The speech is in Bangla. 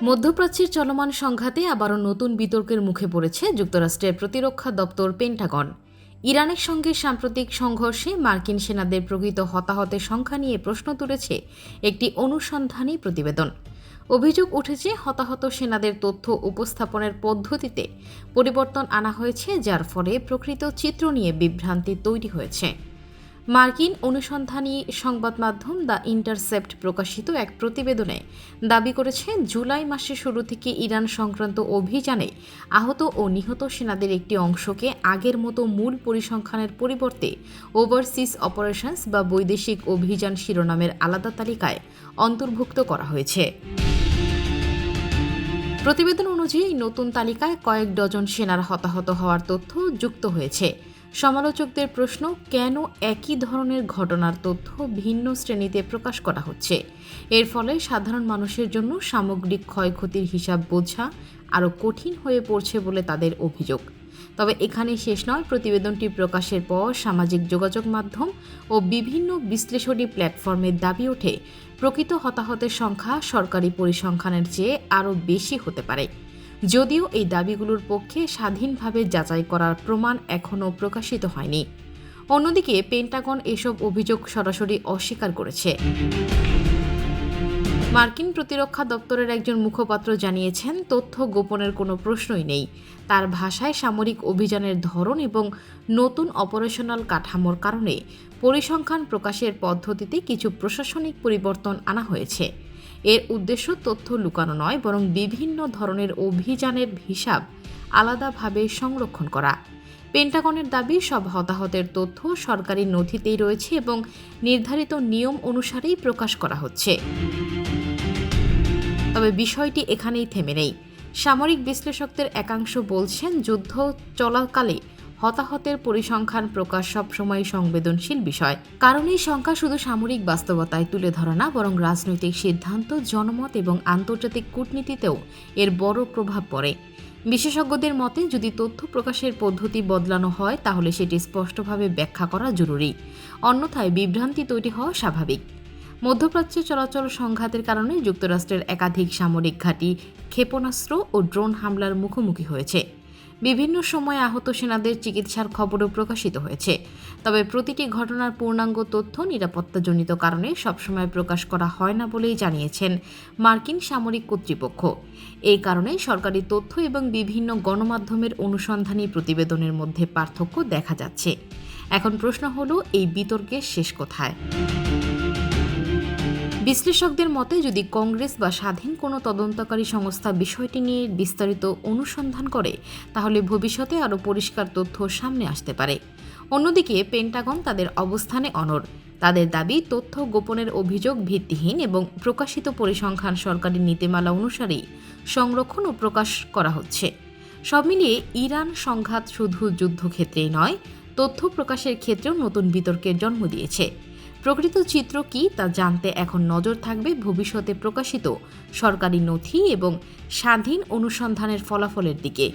মধ্যপ্রাচ্যের চলমান সংঘাতে আবারও নতুন বিতর্কের মুখে পড়েছে যুক্তরাষ্ট্রের প্রতিরক্ষা দপ্তর পেন্টাগন। ইরানের সঙ্গে সাম্প্রতিক সংঘর্ষে মার্কিন সেনাদের প্রকৃত হতাহতের সংখ্যা নিয়ে প্রশ্ন তুলেছে একটি অনুসন্ধানী প্রতিবেদন। অভিযোগ উঠেছে হতাহত সেনাদের তথ্য উপস্থাপনের পদ্ধতিতে পরিবর্তন আনা হয়েছে, যার ফলে প্রকৃত চিত্র নিয়ে বিভ্রান্তি তৈরি হয়েছে। মার্কিন অনুসন্ধানী সংবাদ মাধ্যম দ্য ইন্টারসেপ্ট প্রকাশিত এক প্রতিবেদনে দাবি করেছে, জুলাই মাসের শুরু থেকে ইরান সংক্রান্ত অভিযানে আহত ও নিহত সেনাদের একটি অংশকে আগের মতো মূল পরিসংখ্যানের পরিবর্তে ওভারসিজ অপারেশনস বা বৈদেশিক অভিযান শিরোনামের আলাদা তালিকায় অন্তর্ভুক্ত করা হয়েছে। প্রতিবেদন অনুযায়ী নতুন তালিকায় কয়েক ডজন সেনার হতাহত হওয়ার তথ্য যুক্ত হয়েছে। সমালোচকদের প্রশ্ন, কেন একই ধরনের ঘটনার তথ্য ভিন্ন শ্রেণীতে প্রকাশ করা হচ্ছে? এর ফলে সাধারণ মানুষের জন্য সামগ্রিক ক্ষয়ক্ষতির হিসাব বোঝা আরও কঠিন হয়ে পড়ছে বলে তাদের অভিযোগ। তবে এখানেই শেষ নয়। প্রতিবেদনটি প্রকাশের পর সামাজিক যোগাযোগ মাধ্যম ও বিভিন্ন বিশ্লেষণী প্ল্যাটফর্মের দাবি ওঠে, প্রকৃত হতাহতের সংখ্যা সরকারি পরিসংখ্যানের চেয়ে আরও বেশি হতে পারে। যদিও এই দাবিগুলোর পক্ষে স্বাধীনভাবে যাচাই করার প্রমাণ এখনও প্রকাশিত হয়নি। অন্যদিকে পেন্টাগন এসব অভিযোগ সরাসরি অস্বীকার করেছে। মার্কিন প্রতিরক্ষা দপ্তরের একজন মুখপাত্র জানিয়েছেন, তথ্য গোপনের কোনো প্রশ্নই নেই। তার ভাষায়, সামরিক অভিযানের ধরন এবং নতুন অপারেশনাল কাঠামোর কারণে পরিসংখ্যান প্রকাশের পদ্ধতিতে কিছু প্রশাসনিক পরিবর্তন আনা হয়েছে। এর উদ্দেশ্য তথ্য লুকানো নয়, বরং বিভিন্ন ধরনের অভিযানের হিসাব আলাদাভাবে সংরক্ষণ করা। পেন্টাগনের দাবি, সব হতাহতের তথ্য সরকারি নথিতেই রয়েছে এবং নির্ধারিত নিয়ম অনুসারেই প্রকাশ করা হচ্ছে। তবে বিষয়টি এখানেই থেমে নেই। সামরিক বিশ্লেষকদের একাংশ বলছেন, যুদ্ধ চলাকালে হতাহতের পরিসংখ্যান প্রকাশ সবসময় সংবেদনশীল বিষয়। কারণ এই সংখ্যা শুধু সামরিক বাস্তবতায় তুলে ধরে না, বরং রাজনৈতিক সিদ্ধান্ত, জনমত এবং আন্তর্জাতিক কূটনীতিতেও এর বড় প্রভাব পড়ে। বিশেষজ্ঞদের মতে, যদি তথ্য প্রকাশের পদ্ধতি বদলানো হয় তাহলে সেটি স্পষ্টভাবে ব্যাখ্যা করা জরুরি, অন্যথায় বিভ্রান্তি তৈরি হওয়া স্বাভাবিক। মধ্যপ্রাচ্যে চলাচল সংঘাতের কারণে যুক্তরাষ্ট্রের একাধিক সামরিক ঘাঁটি ক্ষেপণাস্ত্র ও ড্রোন হামলার মুখোমুখি হয়েছে। বিভিন্ন সময়ে আহত সেনাদের চিকিৎসার খবরও প্রকাশিত হয়েছে। তবে প্রতিটি ঘটনার পূর্ণাঙ্গ তথ্য নিরাপত্তাজনিত কারণে সবসময় প্রকাশ করা হয় না বলেই জানিয়েছেন মার্কিন সামরিক কর্তৃপক্ষ। এই কারণে সরকারি তথ্য এবং বিভিন্ন গণমাধ্যমের অনুসন্ধানী প্রতিবেদনের মধ্যে পার্থক্য দেখা যাচ্ছে। এখন প্রশ্ন হলো, এই বিতর্কের শেষ কোথায়? বিশ্লেষকদের মতে, যদি কংগ্রেস বা স্বাধীন কোনো তদন্তকারী সংস্থা বিষয়টি নিয়ে বিস্তারিত অনুসন্ধান করে, তাহলে ভবিষ্যতে আরও পরিষ্কার তথ্য সামনে আসতে পারে। অন্যদিকে পেন্টাগন তাদের অবস্থানে অনড়। তাদের দাবি, তথ্য গোপনের অভিযোগ ভিত্তিহীন এবং প্রকাশিত পরিসংখ্যান সরকারি নীতিমালা অনুসারেই সংরক্ষণ ও প্রকাশ করা হচ্ছে। সব মিলিয়ে ইরান সংঘাত শুধু যুদ্ধক্ষেত্রেই নয়, তথ্য প্রকাশের ক্ষেত্রেও নতুন বিতর্কের জন্ম দিয়েছে। প্রকৃত চিত্র কী তা জানতে এখন নজর থাকবে ভবিষ্যতে প্রকাশিত সরকারি নথি এবং স্বাধীন অনুসন্ধানের ফলাফলের দিকে।